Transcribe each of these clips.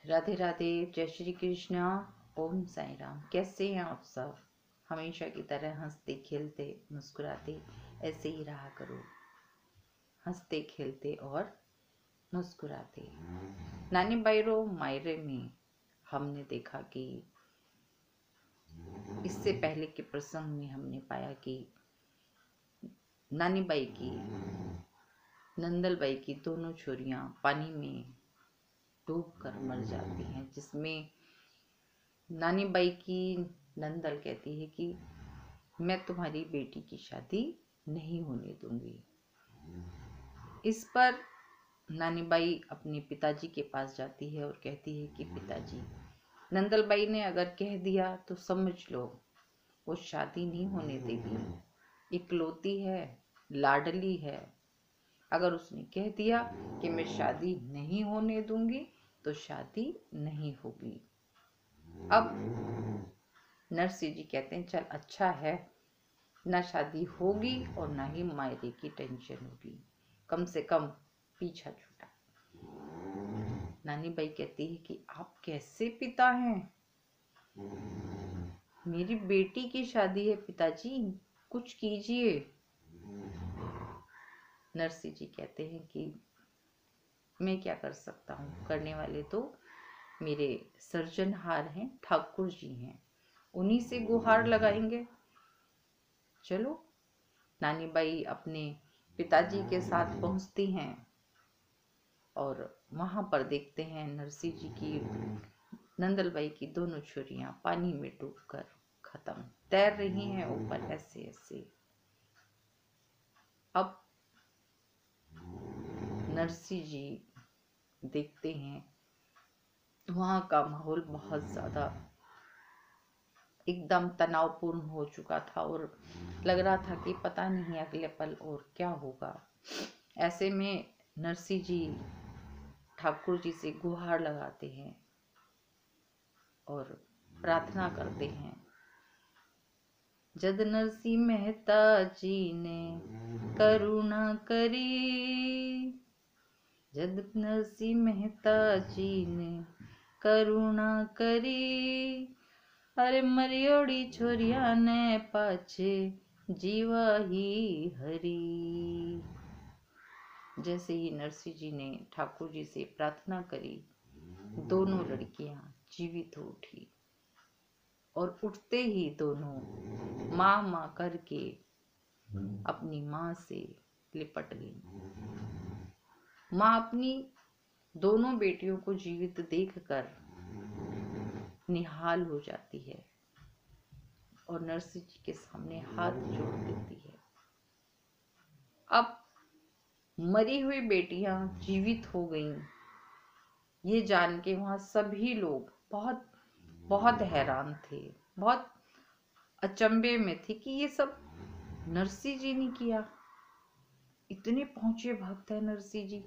राधे राधे, जय श्री कृष्णा, ओम साई राम। कैसे हैं आप सब? हमेशा की तरह हंसते खेलते मुस्कुराते ऐसे ही रहा करो। हंसते खेलते और मुस्कुराते। नानी बाईरो मायरे में हमने देखा कि इससे पहले के प्रसंग में हमने पाया कि नानी बाई की, नंदल बाई की दोनों छोरियां पानी में डूब कर मर जाती हैं, जिसमें नानी बाई की नंदल कहती है कि मैं तुम्हारी बेटी की शादी नहीं होने दूंगी। इस पर नानी बाई अपने पिताजी के पास जाती है और कहती है कि पिताजी, नंदल बाई ने अगर कह दिया तो समझ लो वो शादी नहीं होने देगी। इकलौती है, लाडली है। अगर उसने कह दिया कि मैं शादी नहीं होने दूंगी तो शादी नहीं होगी। अब नरसिंह जी कहते हैं चल अच्छा है, ना शादी होगी और ना ही मायरे की टेंशन होगी, कम से कम पीछा छूटा। नानी बाई कहती है कि आप कैसे पिता हैं? मेरी बेटी की शादी है पिताजी, कुछ कीजिए। नरसिंह जी कहते हैं कि मैं क्या कर सकता हूँ, करने वाले तो मेरे सर्जनहार हैं, ठाकुर जी हैं, उन्हीं से गुहार लगाएंगे। चलो। नानी बाई अपने पिताजी के साथ पहुंचती हैं और वहां पर देखते हैं नरसिंह जी की, नंदल बाई की दोनों छोरियां पानी में डूबकर खत्म, तैर रही हैं ऊपर ऐसे ऐसे। अब नरसिंह जी देखते हैं वहां का माहौल बहुत ज्यादा एकदम तनावपूर्ण हो चुका था और लग रहा था कि पता नहीं अगले पल और क्या होगा। ऐसे में नरसिंह जी ठाकुर जी से गुहार लगाते हैं और प्रार्थना करते हैं। जद नरसिंह मेहता जी ने करुणा करी, जद नरसिंह मेहता जी ने करुणा करी, अरे मरियोड़ी छोरिया ने पाछे जीवा ही हरी। जैसे ही नरसिंह जी ने ठाकुर जी से प्रार्थना करी, दोनों लड़कियां जीवित हो उठी और उठते ही दोनों माँ माँ करके अपनी माँ से लिपट गई। माँ अपनी दोनों बेटियों को जीवित देखकर निहाल हो जाती है और नरसिंह जी के सामने हाथ जोड़ देती है। अब मरी हुई बेटियां जीवित हो गईं, ये जान के वहां सभी लोग बहुत बहुत हैरान थे, बहुत अचंभे में थे कि ये सब नरसिंह जी ने किया। इतने पहुंचे भक्त है नरसिंह जी।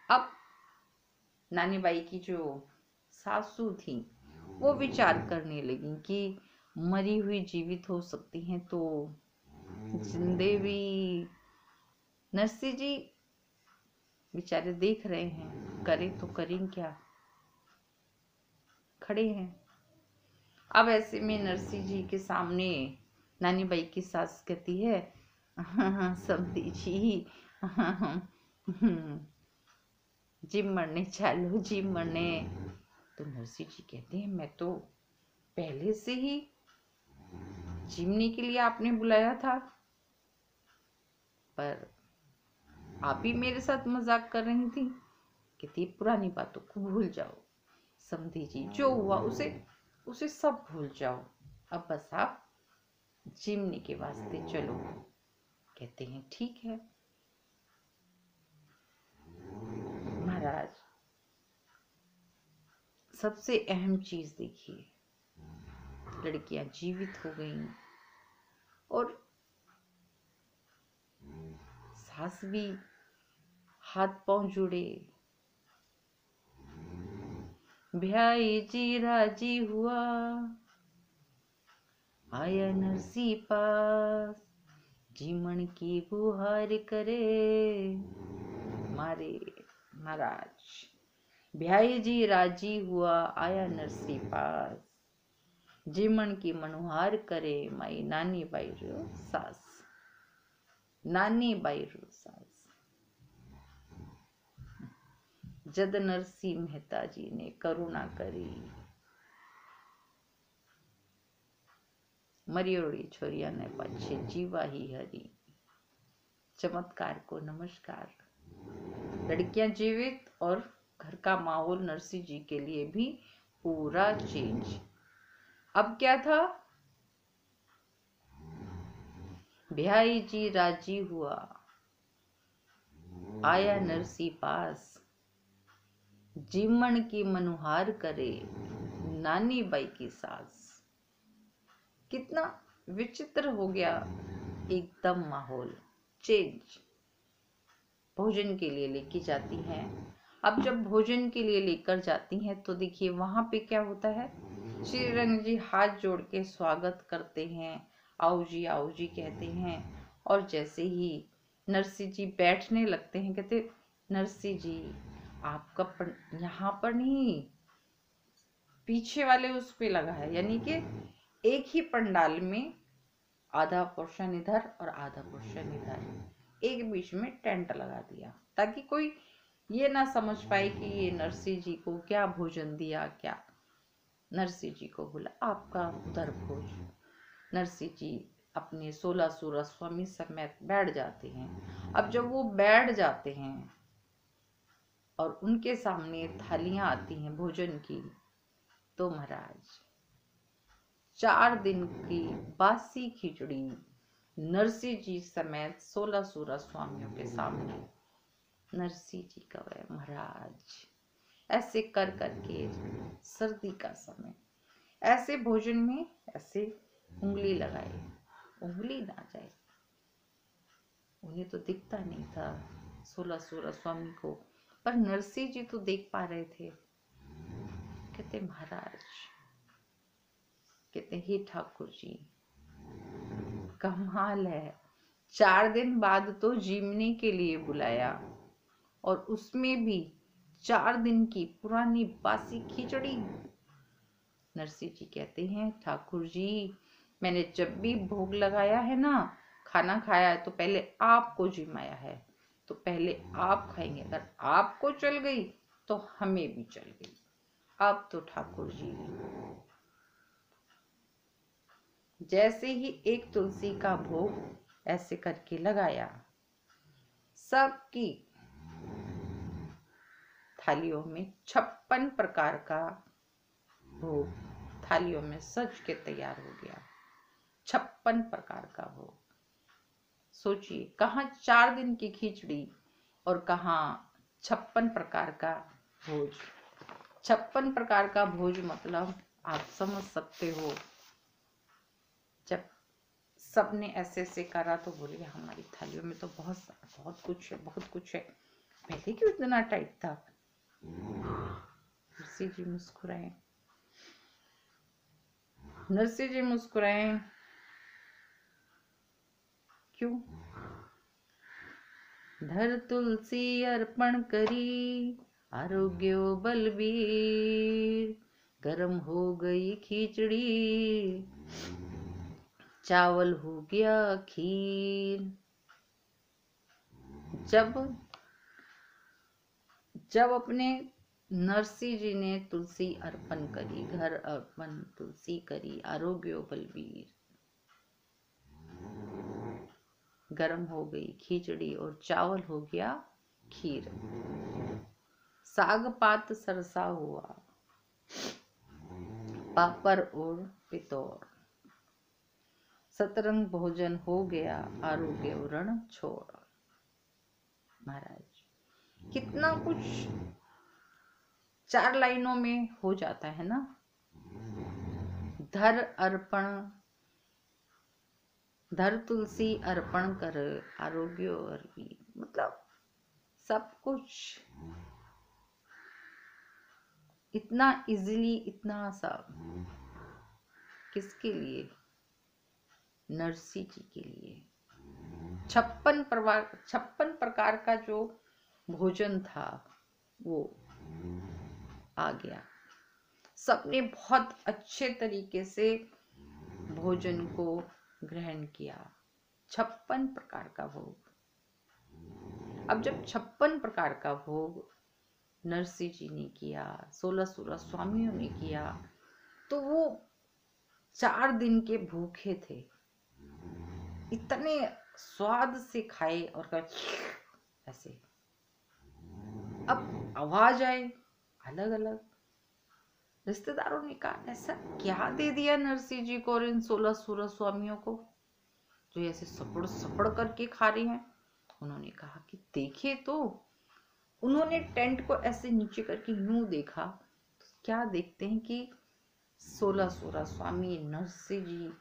अब नानी बाई की जो सासू थी वो विचार करने लगी कि मरी हुई जीवित हो सकती हैं तो जिंदे भी नरसिंह जी बेचारे देख रहे हैं, करें तो करें क्या, खड़े हैं। अब ऐसे में नरसिंह जी के सामने नानी बाई की सास कहती है समधी जी जिम मरने चालो, जिम मरने। तो नरसिंह जी कहते हैं मैं तो पहले से ही जिमने के लिए आपने बुलाया था, पर आप ही मेरे साथ मजाक कर रही थी। कहती पुरानी बातों को भूल जाओ समधी जी, जो हुआ उसे उसे सब भूल जाओ, अब बस आप जिमने के वास्ते चलो। कहते हैं ठीक है। महाराज, सबसे अहम चीज देखिए, लड़कियां जीवित हो गईं और सास भी हाथ पांव जुड़े। ब्याई जी राजी हुआ, आया नरसिंह पास, जीमन की गुहार करे। मारे महाराज, ब्याई जी राजी हुआ आया नरसी पास, जीमन की मनुहार करे माई नानी बाई रो सास, नानी बाई रो सास। जद नरसी मेहता जी ने करुणा करी, मरियोड़ी छोरिया ने पछे जीवा ही हरी। चमत्कार को नमस्कार। लड़कियां जीवित और घर का माहौल नरसी जी के लिए भी पूरा चेंज। अब क्या था? ब्याई जी राजी हुआ आया नरसी पास, जीमन की मनुहार करे नानी बाई की सास। कितना विचित्र हो गया एकदम माहौल, चेंज। भोजन के लिए लेके जाती हैं। अब जब भोजन के लिए लेकर जाती हैं तो देखिए वहां पे क्या होता है। श्री रंग जी हाथ जोड़ के स्वागत करते हैं, आओ जी कहते हैं। और जैसे ही नरसी जी बैठने लगते हैं, कहते नरसी जी आपका यहाँ पर नहीं, पीछे वाले उस पे लगा है। यानी कि एक ही पंडाल में आधा पोर्शन इधर और आधा पोर्शन इधर, एक बीच में टेंट लगा दिया ताकि कोई ये ना समझ पाए कि ये नरसी जी को क्या भोजन दिया। क्या नरसी जी को बोला आपका उधर भोज। नरसी जी अपने 16 सूरज स्वामी समेत बैठ जाते हैं। अब जब वो बैठ जाते हैं और उनके सामने थालियां आती हैं भोजन की, तो महाराज 4 दिन की बासी खिचड़ी नरसी जी समेत 16 सूरज स्वामियों के सामने। नरसी जी का वह महाराज ऐसे कर करके, सर्दी का समय, ऐसे भोजन में ऐसे उंगली लगाए, उंगली ना जाए। उन्हें तो दिखता नहीं था 16 सूरज स्वामी को, पर नरसी जी तो देख पा रहे थे। कहते महाराज, कहते ही ठाकुर जी कमाल है, 4 दिन बाद तो जीमने के लिए बुलाया और उसमें भी 4 दिन की पुरानी बासी खिचड़ी। नरसी जी कहते हैं ठाकुर जी मैंने जब भी भोग लगाया है ना, खाना खाया है, तो पहले आपको जिमाया है, तो पहले आप खाएंगे। अगर आपको चल गई तो हमें भी चल गई। अब तो ठाकुर जी जैसे ही एक तुलसी का भोग ऐसे करके लगाया, सबकी थालियों में 56 प्रकार का भोग थालियों में सज के तैयार हो गया। 56 प्रकार का भोग। सोचिए, कहाँ 4 दिन की खिचड़ी और कहाँ 56 प्रकार का भोज। 56 प्रकार का भोज मतलब आप समझ सकते हो। जब सबने ऐसे ऐसे करा तो बोले हमारी थालियों में तो बहुत कुछ है, बहुत कुछ है। पहले क्यों इतना टाइट था? नरसी जी मुस्कुराए, नरसी जी मुस्कुराए। क्यों? धर तुलसी अर्पण करी, आरोग्यो बलबीर, गरम हो गई खिचड़ी, चावल हो गया खीर। जब अपने नरसी जी ने तुलसी अर्पण करी, घर अर्पण तुलसी करी, आरोग्यो बलबीर, गरम हो गई खिचड़ी और चावल हो गया खीर, साग पात सरसा हुआ, पापड़ और पितौर, सतरंग भोजन हो गया, आरोग्य रण छोड़। महाराज कितना कुछ 4 लाइनों में हो जाता है ना। धर अर्पण, धर तुलसी अर्पण कर, आरोग्य अर्पी, मतलब सब कुछ इतना इजीली, इतना सब किसके लिए? नरसी जी के लिए। 56 प्रकार का जो भोजन था वो आ गया। सबने बहुत अच्छे तरीके से भोजन को ग्रहण किया। 56 प्रकार का भोग। अब जब 56 प्रकार का भोग नरसिंह जी ने किया, 16 स्वामियों ने किया, तो वो 4 दिन के भूखे थे। इतने स्वाद से खाए और ऐसे। अब आवाज आए अलग अलग। रिश्तेदारों ने कहा ऐसा क्या दे दिया नरसिंह जी को और इन 16 स्वामियों को जो ऐसे सपड़ सपड़ करके खा रहे हैं। उन्होंने कहा कि देखे तो। उन्होंने टेंट को ऐसे नीचे करके यूं देखा तो क्या देखते हैं कि 16 स्वामी नरसिंह जी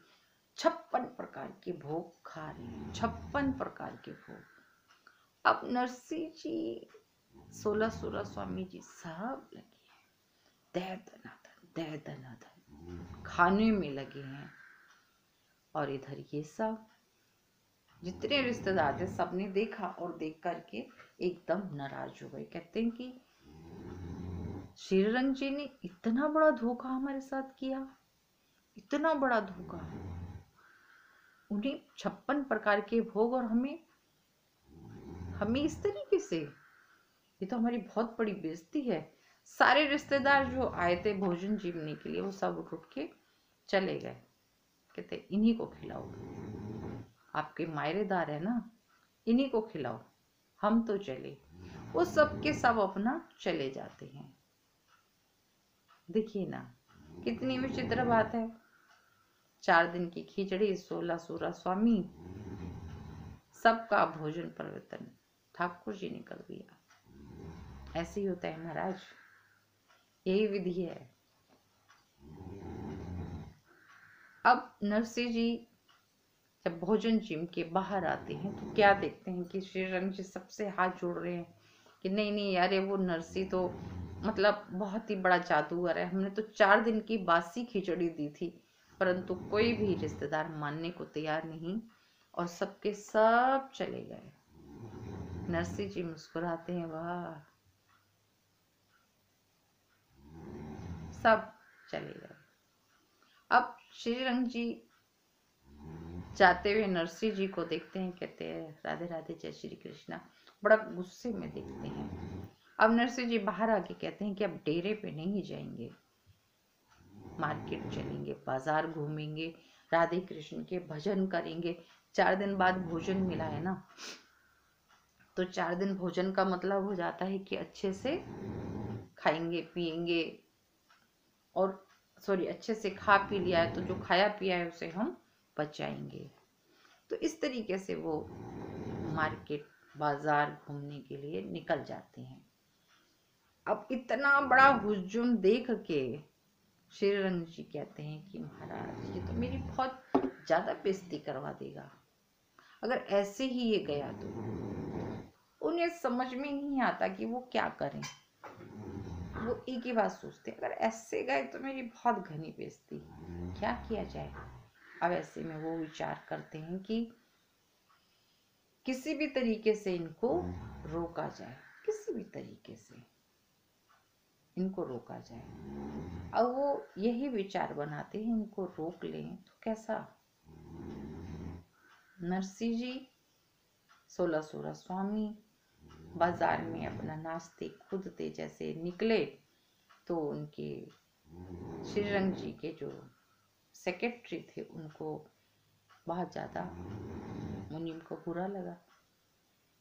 56 प्रकार के भोग खा रहे हैं। 56 प्रकार के भोग। अब नरसिंह जी 16 स्वामी जी सब लगे हैं दह दनादन खाने में लगे हैं। और इधर ये सब जितने रिश्तेदार थे सबने देखा और देख करके एकदम नाराज हो गए। कहते हैं कि श्रीरंग जी ने इतना बड़ा धोखा हमारे साथ किया, इतना बड़ा धोखा। उन्हें 56 प्रकार के भोग और हमें इस तरीके से। ये तो हमारी बहुत बड़ी बेइज्जती है। सारे रिश्तेदार जो आए थे भोजन जीवने के लिए वो सब उठ के चले गए। कहते इन्हीं को खिलाओ, आपके मायरेदार है ना, इन्हीं को खिलाओ, हम तो चले। वो सब के सब अपना चले जाते हैं। देखिए ना कितनी विचित्र बात है। 4 दिन की खिचड़ी 16 स्वामी सबका भोजन परिवर्तन ठाकुर जी ने कर दिया। ऐसे ही होता है महाराज, यही विधि है। अब नरसिंह जी जब भोजन जिम के बाहर आते हैं तो क्या देखते हैं कि श्रीरंग जी सबसे हाथ जोड़ रहे हैं कि नहीं नहीं यार, वो नरसिंह तो मतलब बहुत ही बड़ा जादूगर है। हमने तो 4 दिन की बासी खिचड़ी दी थी, परंतु कोई भी रिश्तेदार मानने को तैयार नहीं और सबके सब चले गए। नरसिंह जी मुस्कुराते हैं, वाह, सब चले गए। अब श्रीरंग जी जाते हुए नरसिंह जी को देखते हैं, कहते हैं राधे राधे जय श्री कृष्णा। बड़ा गुस्से में देखते हैं। अब नरसिंह जी बाहर आके कहते हैं कि अब डेरे पे नहीं जाएंगे, मार्केट चलेंगे, बाजार घूमेंगे, राधे कृष्ण के भजन करेंगे। 4 दिन बाद भोजन मिला है ना, तो 4 दिन भोजन का मतलब हो जाता है कि अच्छे से खाएंगे पिएंगे और अच्छे से खा पी लिया है तो जो खाया पिया है उसे हम बचाएंगे। तो इस तरीके से वो मार्केट बाजार घूमने के लिए निकल जाते हैं। अब इतना बड़ा हुजूम देख के श्रीरंग जी कहते हैं कि महाराज ये तो मेरी बहुत ज्यादा बेइज्जती करवा देगा। अगर ऐसे ही ये गया तो उन्हें समझ में नहीं आता कि वो क्या करें। वो एक ही बात सोचते हैं, अगर ऐसे गए तो मेरी बहुत घनी बेइज्जती, क्या किया जाए। अब ऐसे में वो विचार करते हैं कि किसी भी तरीके से इनको रोका जाए, किसी भी तरीके से इनको रोका जाए। अब वो यही विचार बनाते हैं इनको रोक लें तो कैसा। नरसिंह जी 16 स्वामी बाजार में अपना नाचते कूदते जैसे निकले तो उनके श्रीरंग जी के जो सेक्रेटरी थे उनको बहुत ज्यादा मुनीम को बुरा लगा।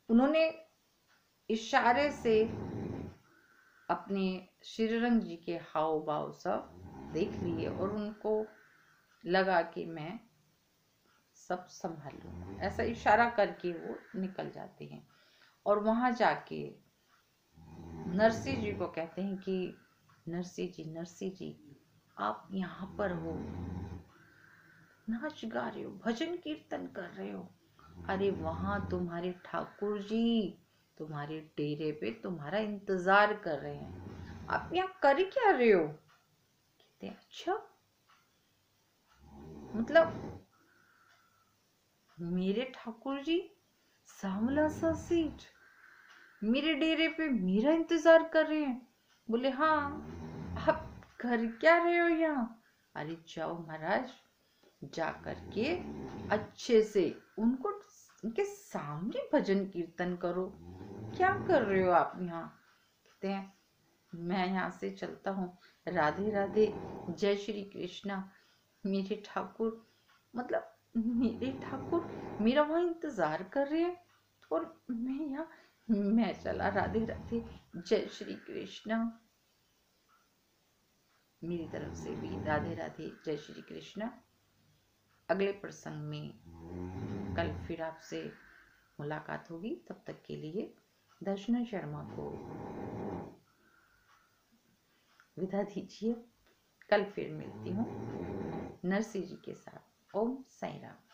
उन्होंने इशारे से अपने श्रीरंग जी के हाव भाव सब देख लिए और उनको लगा कि मैं सब संभाल लूंगा, ऐसा इशारा करके वो निकल जाते हैं। और वहां जाके नरसिंह जी को कहते हैं कि नरसिंह जी आप यहाँ पर हो, नाच गा रहे हो, भजन कीर्तन कर रहे हो। अरे वहां तुम्हारे ठाकुर जी तुम्हारे डेरे पे तुम्हारा इंतजार कर रहे हैं, आप यहाँ कर क्या रहे हो। कहते हैं अच्छा, मतलब मेरे ठाकुर जी सांवला सा सीट मेरे डेरे पे मेरा इंतजार कर रहे हैं। बोले हाँ, कर क्या रहे हो यहाँ? अरे जाओ महाराज, जा करके अच्छे से उनके सामने भजन कीर्तन करो। क्या कर रहे हो आप यहाँ? कहते हैं मैं यहाँ से चलता हूँ। राधे राधे, जय श्री कृष्णा। मेरे ठाकुर, मतलब मेरे ठाकुर मेरा वहाँ इंतजार कर रहे हैं और मैं यहाँ, मैं चला। राधे राधे, जय श्री कृष्णा। मेरी तरफ से भी राधे राधे, जय श्री कृष्णा। अगले प्रसंग में कल फिर आपसे मुलाकात होगी। तब तक के लिए दर्शना शर्मा को विदा दीजिए। कल फिर मिलती हूँ नरसिंह जी के साथ। ओम साई राम।